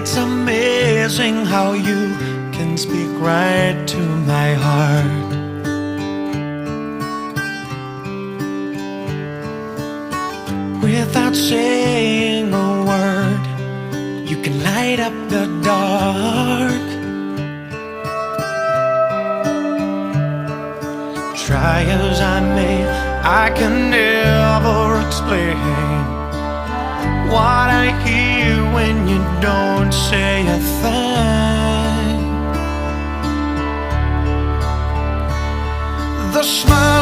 It's amazing how you can speak right to my heart. Without saying a word, you can light up the dark. Try as I may, I can never explain what I hear when you don't say a thing. The smile